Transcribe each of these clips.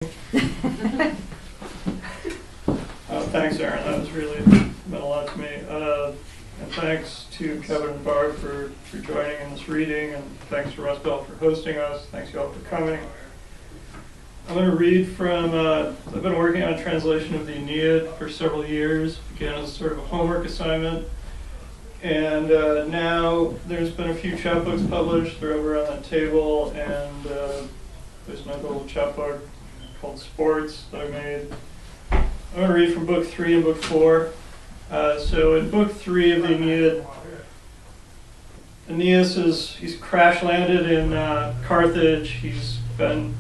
Thanks, Aaron. That was really meant a lot to me. And thanks to Kevin and Barb for joining in this reading, and thanks to Russ Bell for hosting us. Thanks you all for coming. I'm going to read from, I've been working on a translation of the Aeneid for several years, began as sort of a homework assignment, and now there's been a few chapbooks published. They're over on that table, and there's another little chapbook called Sports that I made. I'm going to read from Book 3 and Book 4. So in Book 3 of the Aeneid, Aeneas he's crash landed in Carthage. He's been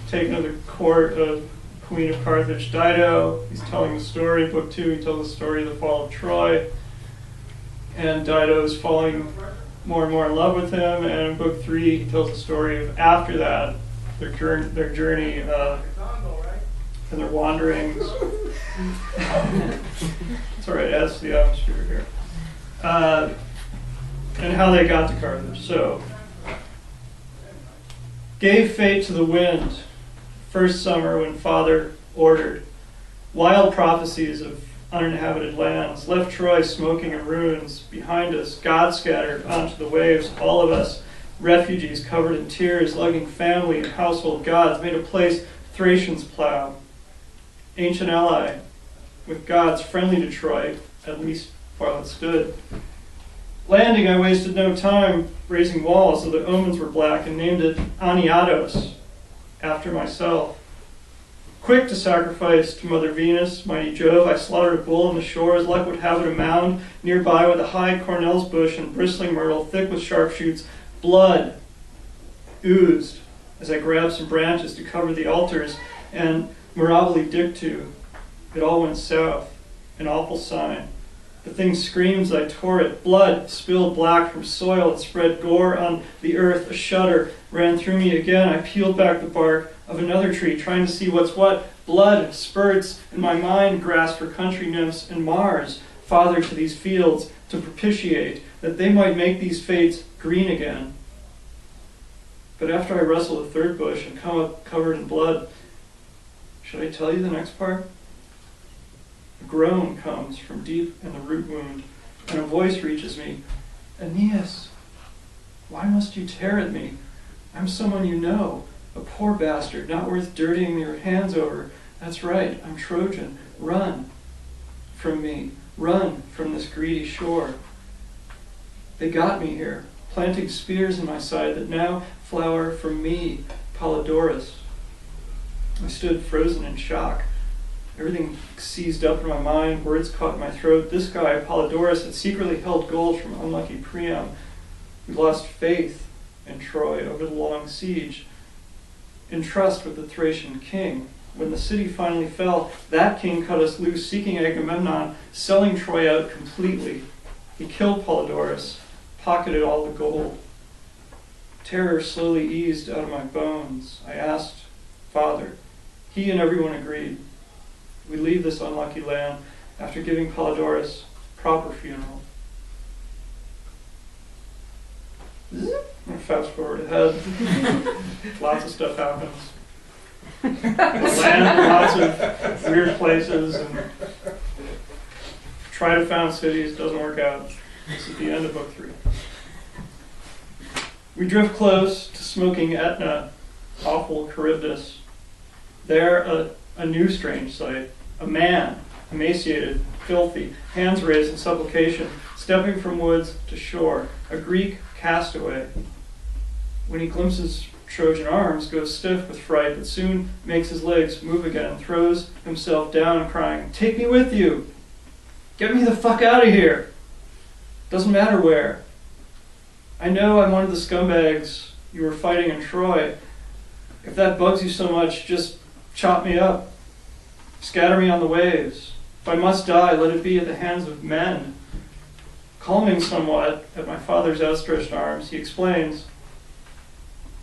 taken to the court of Queen of Carthage, Dido. He's telling the story. Book 2, he tells the story of the fall of Troy. And Dido is falling more and more in love with him. And in Book 3, he tells the story of after that, their journey and their wanderings. It's all right, it adds to the atmosphere here. And how they got to Carthage. So, gave fate to the wind, first summer when father ordered. Wild prophecies of uninhabited lands, left Troy smoking in ruins. Behind us, God scattered onto the waves, all of us, refugees covered in tears, lugging family and household gods, made a place Thracians plow. Ancient ally with gods friendly to Troy, at least while it stood. Landing, I wasted no time raising walls, though the omens were black, and named it Aeneados, after myself. Quick to sacrifice to Mother Venus, mighty Jove, I slaughtered a bull on the shore, as luck would have it, a mound nearby with a high cornel's bush and bristling myrtle, thick with sharp shoots. Blood oozed as I grabbed some branches to cover the altars, and mirabile dictu, it all went south, an awful sign. The thing screams, I tore it. Blood spilled black from soil. It spread gore on the earth. A shudder ran through me again. I peeled back the bark of another tree, trying to see what's what. Blood spurts, and my mind grasped for country nymphs and Mars, father to these fields, to propitiate, that they might make these fates green again. But after I wrestle a third bush and come up covered in blood, should I tell you the next part? A groan comes from deep in the root wound, and a voice reaches me. Aeneas, why must you tear at me? I'm someone you know, a poor bastard, not worth dirtying your hands over. That's right, I'm Trojan. Run from me. Run from this greedy shore. They got me here, planting spears in my side that now flower from me, Polydorus. I stood frozen in shock. Everything seized up in my mind, words caught in my throat. This guy, Polydorus, had secretly held gold from unlucky Priam, who lost faith in Troy over the long siege, in trust with the Thracian king. When the city finally fell, that king cut us loose, seeking Agamemnon, selling Troy out completely. He killed Polydorus, pocketed all the gold. Terror slowly eased out of my bones. I asked Father. He and everyone agreed. We leave this unlucky land after giving Polydorus a proper funeral. I'm going to fast forward ahead. Lots of stuff happens. Land, lots of weird places, and try to found cities, doesn't work out. This is the end of Book 3. We drift close to smoking Etna, awful Charybdis. There, a new strange sight. A man, emaciated, filthy, hands raised in supplication, stepping from woods to shore. A Greek castaway. When he glimpses Trojan arms, goes stiff with fright, but soon makes his legs move again, throws himself down, crying, "Take me with you! Get me the fuck out of here! Doesn't matter where. I know I'm one of the scumbags you were fighting in Troy. If that bugs you so much, just chop me up. Scatter me on the waves. If I must die, let it be at the hands of men." Calming somewhat at my father's outstretched arms, he explains,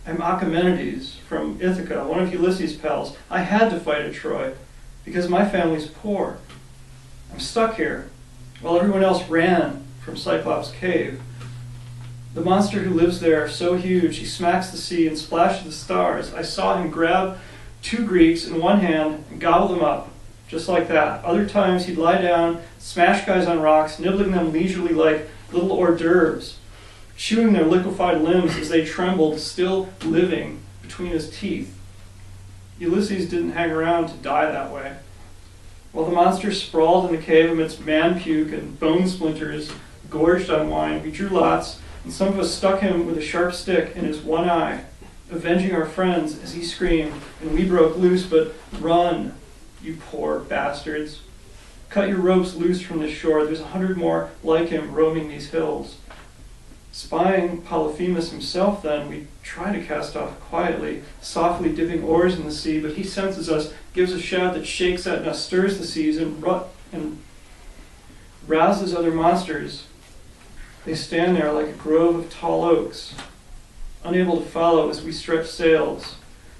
"I'm Achaemenides from Ithaca, one of Ulysses' pals. I had to fight at Troy because my family's poor. I'm stuck here while everyone else ran from Cyclops' cave. The monster who lives there, so huge, he smacks the sea and splashes the stars. I saw him grab 2 Greeks in one hand and gobble them up, just like that. Other times he'd lie down, smash guys on rocks, nibbling them leisurely like little hors d'oeuvres, chewing their liquefied limbs as they trembled, still living between his teeth. Ulysses didn't hang around to die that way. While the monster sprawled in the cave amidst man puke and bone splinters, gorged on wine, we drew lots, and some of us stuck him with a sharp stick in his one eye, avenging our friends as he screamed, and we broke loose, but run, you poor bastards. Cut your ropes loose from this shore. There's 100 more like him roaming these hills. Spying Polyphemus himself then, we try to cast off quietly, softly dipping oars in the sea, but he senses us, gives a shout that shakes Etna, stirs the seas, and rouses other monsters. They stand there like a grove of tall oaks, unable to follow as we stretch sails.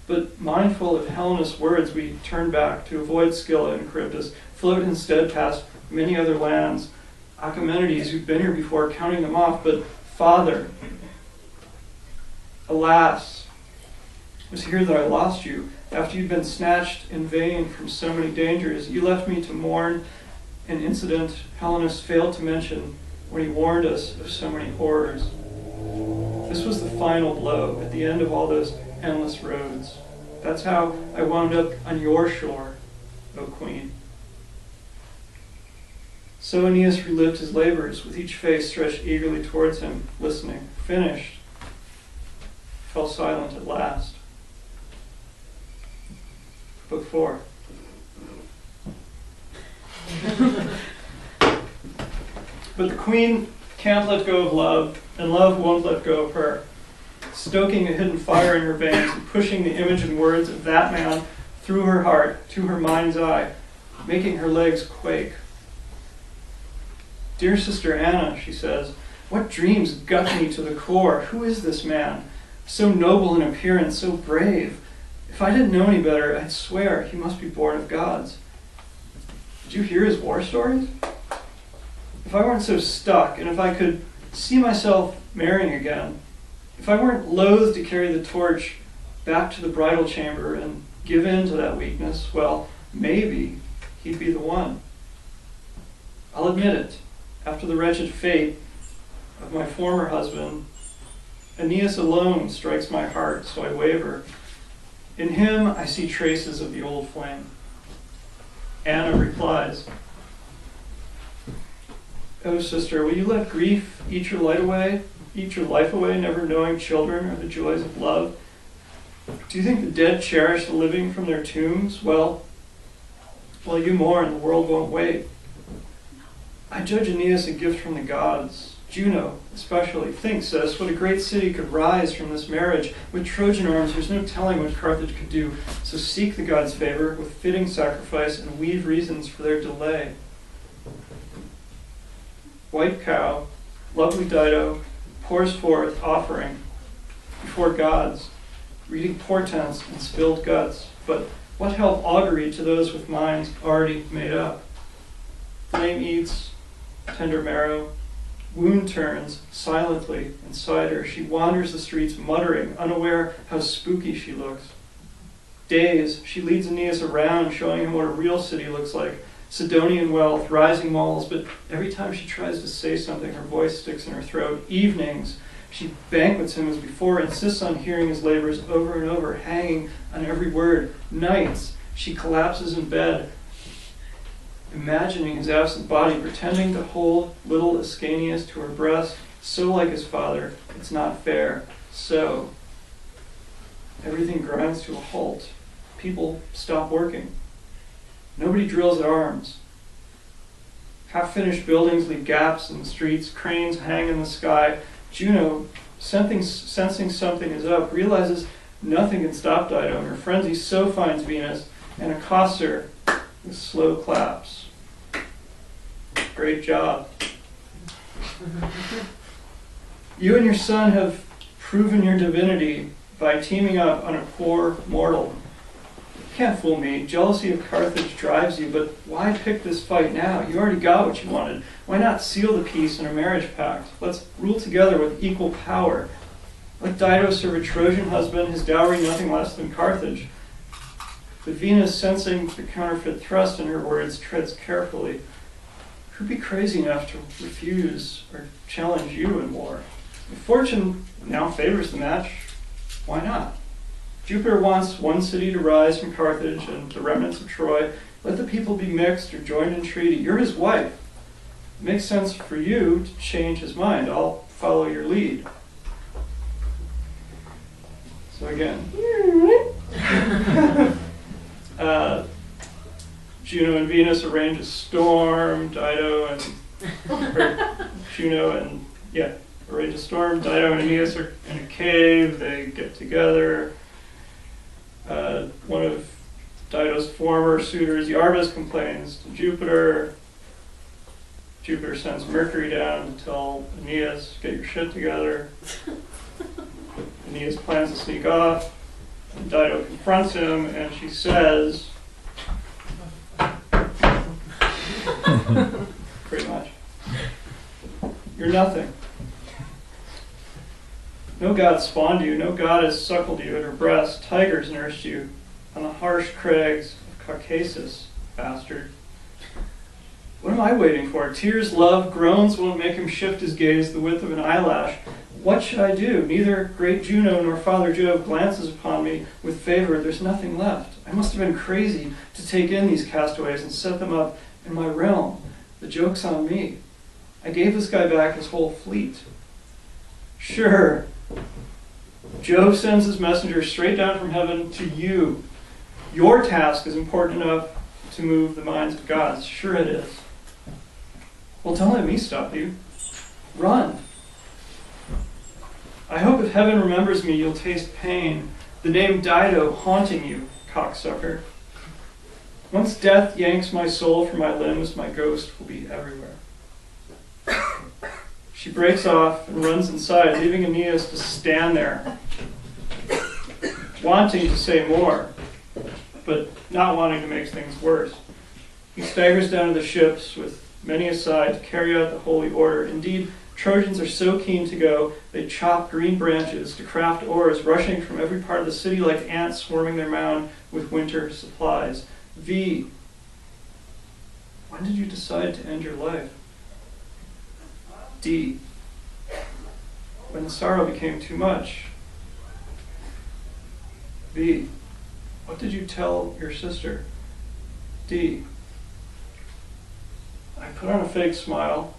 But mindful of Helenus' words, we turn back to avoid Scylla and Charybdis, float instead past many other lands. Achaemenides, who've been here before, counting them off, but Father, alas, it was here that I lost you. After you'd been snatched in vain from so many dangers, you left me to mourn an incident Helenus failed to mention when he warned us of so many horrors. This was the final blow at the end of all those endless roads. That's how I wound up on your shore, O Queen. So Aeneas relived his labors, with each face stretched eagerly towards him, listening. Finished, fell silent at last. Book 4. But the queen can't let go of love, and love won't let go of her, stoking a hidden fire in her veins and pushing the image and words of that man through her heart to her mind's eye, making her legs quake. Dear Sister Anna, she says, what dreams gut me to the core? Who is this man? So noble in appearance, so brave. If I didn't know any better, I'd swear he must be born of gods. Did you hear his war stories? If I weren't so stuck, and if I could see myself marrying again, if I weren't loath to carry the torch back to the bridal chamber and give in to that weakness, well, maybe he'd be the one. I'll admit it. After the wretched fate of my former husband, Aeneas alone strikes my heart, so I waver. In him I see traces of the old flame. Anna replies, Oh, sister, will you let grief eat your life away, never knowing children or the joys of love? Do you think the dead cherish the living from their tombs? Well, you mourn, the world won't wait. I judge Aeneas a gift from the gods. Juno, especially. Think, sis, what a great city could rise from this marriage. With Trojan arms, there's no telling what Carthage could do. So seek the gods' favor with fitting sacrifice and weave reasons for their delay. White cow, lovely Dido, pours forth offering before gods, reading portents and spilled guts. But what help augury to those with minds already made up? Flame eats, tender marrow, wound turns silently inside her. She wanders the streets muttering, unaware how spooky she looks. Days, she leads Aeneas around, showing him what a real city looks like. Sidonian wealth, rising malls, but every time she tries to say something, her voice sticks in her throat. Evenings, she banquets him as before, insists on hearing his labors over and over, hanging on every word. Nights, she collapses in bed, imagining his absent body, pretending to hold little Ascanius to her breast, so like his father, it's not fair. So, everything grinds to a halt. People stop working. Nobody drills at arms. Half-finished buildings leave gaps in the streets, cranes hang in the sky. Juno, sensing something is up, realizes nothing can stop Dido. In her frenzy, so finds Venus and accosts her with slow claps. Great job. You and your son have proven your divinity by teaming up on a poor mortal. You can't fool me. Jealousy of Carthage drives you, but why pick this fight now? You already got what you wanted. Why not seal the peace in a marriage pact? Let's rule together with equal power. Let Dido serve a Trojan husband, his dowry nothing less than Carthage. But Venus, sensing the counterfeit thrust in her words, treads carefully. Who'd be crazy enough to refuse or challenge you in war? If fortune now favors the match, why not? Jupiter wants one city to rise from Carthage and the remnants of Troy. Let the people be mixed or joined in treaty. You're his wife. It makes sense for you to change his mind. I'll follow your lead. So again, Juno and Venus arrange a storm. Dido arrange a storm. Dido and Aeneas are in a cave. They get together. One of Dido's former suitors, Iarbas, complains to Jupiter. Jupiter sends Mercury down to tell Aeneas, get your shit together. Aeneas plans to sneak off. And Dido confronts him, and she says, pretty much, you're nothing. No god spawned you, no god has suckled you at her breast. Tigers nursed you on the harsh crags of Caucasus, bastard. What am I waiting for? Tears, love, groans won't make him shift his gaze the width of an eyelash. What should I do? Neither great Juno nor Father Jove glances upon me with favor. There's nothing left. I must have been crazy to take in these castaways and set them up in my realm. The joke's on me. I gave this guy back his whole fleet. Sure. Jove sends his messenger straight down from heaven to you. Your task is important enough to move the minds of gods. Sure it is. Well, don't let me stop you. Run. I hope if heaven remembers me, you'll taste pain. The name Dido haunting you, cocksucker. Once death yanks my soul from my limbs, my ghost will be everywhere. She breaks off and runs inside, leaving Aeneas to stand there, wanting to say more, but not wanting to make things worse. He staggers down to the ships with many aside to carry out the holy order. Indeed, Trojans are so keen to go, they chop green branches to craft oars, rushing from every part of the city like ants swarming their mound with winter supplies. V, when did you decide to end your life? D, when the sorrow became too much. V, what did you tell your sister? D, I put on a fake smile,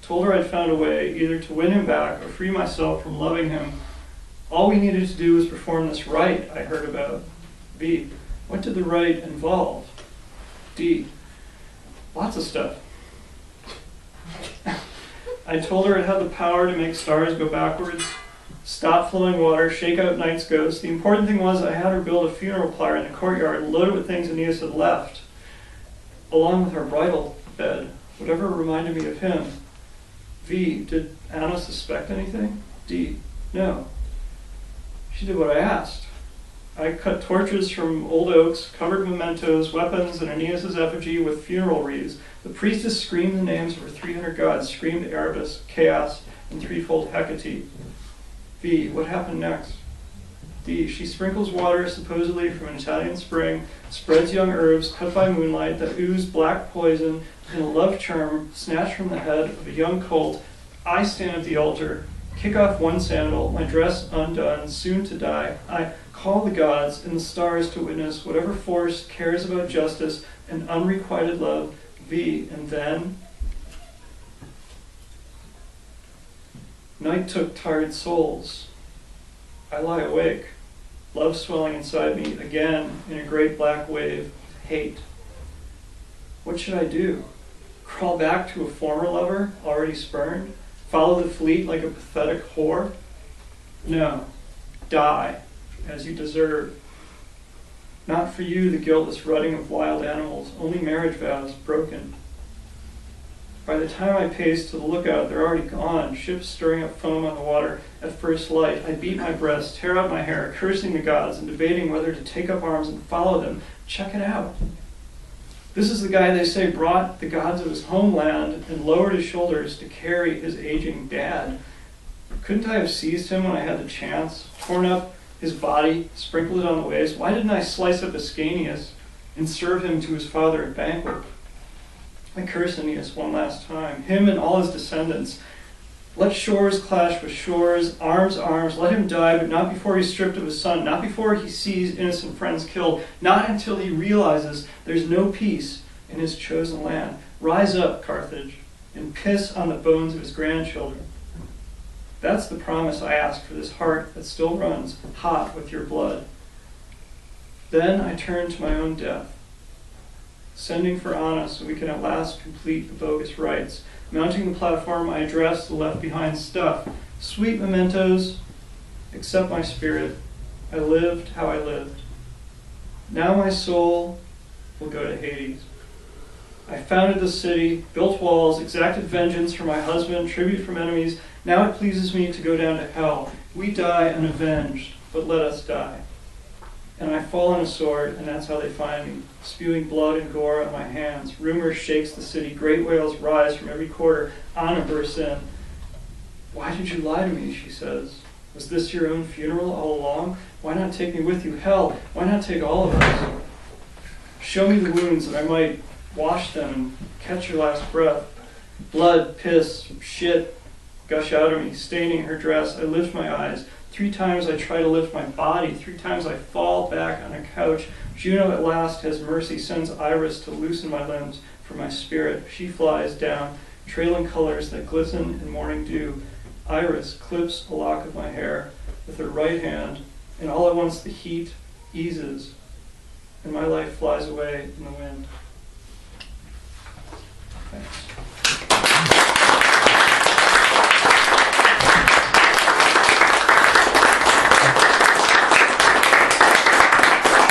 told her I'd found a way either to win him back or free myself from loving him. All we needed to do was perform this rite I heard about. V, what did the rite involve? D, lots of stuff. I told her it had the power to make stars go backwards, stop flowing water, shake out night's ghosts. The important thing was I had her build a funeral pyre in the courtyard loaded with things Aeneas had left, along with her bridal bed, whatever reminded me of him. V, did Anna suspect anything? D, no. She did what I asked. I cut torches from old oaks, covered mementos, weapons, and Aeneas' effigy with funeral wreaths. The priestess screamed the names of her 300 gods, screamed Erebus, Chaos, and threefold Hecate. V, what happened next? D, she sprinkles water, supposedly from an Italian spring, spreads young herbs cut by moonlight that ooze black poison in a love charm snatched from the head of a young colt. I stand at the altar, kick off one sandal, my dress undone, soon to die. I call the gods and the stars to witness whatever force cares about justice and unrequited love. V, and then night took tired souls. I lie awake, love swelling inside me again in a great black wave of hate. What should I do? Crawl back to a former lover, already spurned? Follow the fleet like a pathetic whore? No, die, as you deserve. Not for you the guiltless rutting of wild animals, only marriage vows broken. By the time I pace to the lookout, they're already gone, ships stirring up foam on the water at first light. I beat my breast, tear out my hair, cursing the gods and debating whether to take up arms and follow them. Check it out. This is the guy they say brought the gods of his homeland and lowered his shoulders to carry his aging dad. Couldn't I have seized him when I had the chance, torn up his body, sprinkled it on the waves? Why didn't I slice up Ascanius and serve him to his father at banquet? I curse Aeneas one last time, him and all his descendants. Let shores clash with shores, arms, arms, let him die, but not before he's stripped of his son, not before he sees innocent friends killed, not until he realizes there's no peace in his chosen land. Rise up, Carthage, and piss on the bones of his grandchildren. That's the promise I ask for this heart that still runs hot with your blood. Then I turn to my own death, sending for Anna so we can at last complete the bogus rites. Mounting the platform, I address the left-behind stuff. Sweet mementos, accept my spirit. I lived how I lived. Now my soul will go to Hades. I founded the city, built walls, exacted vengeance for my husband, tribute from enemies. Now it pleases me to go down to hell. We die unavenged, but let us die. And I fall on a sword, and that's how they find me, spewing blood and gore on my hands. Rumor shakes the city. Great wails rise from every quarter. Anna bursts in. Why did you lie to me, she says. Was this your own funeral all along? Why not take me with you? Hell, why not take all of us? Show me the wounds that I might wash them and catch your last breath. Blood, piss, shit gush out of me, staining her dress. I lift my eyes. 3 times I try to lift my body. 3 times I fall back on a couch. Juno at last has mercy, sends Iris to loosen my limbs for my spirit. She flies down, trailing colors that glisten in morning dew. Iris clips a lock of my hair with her right hand, and all at once the heat eases, and my life flies away in the wind. Thanks.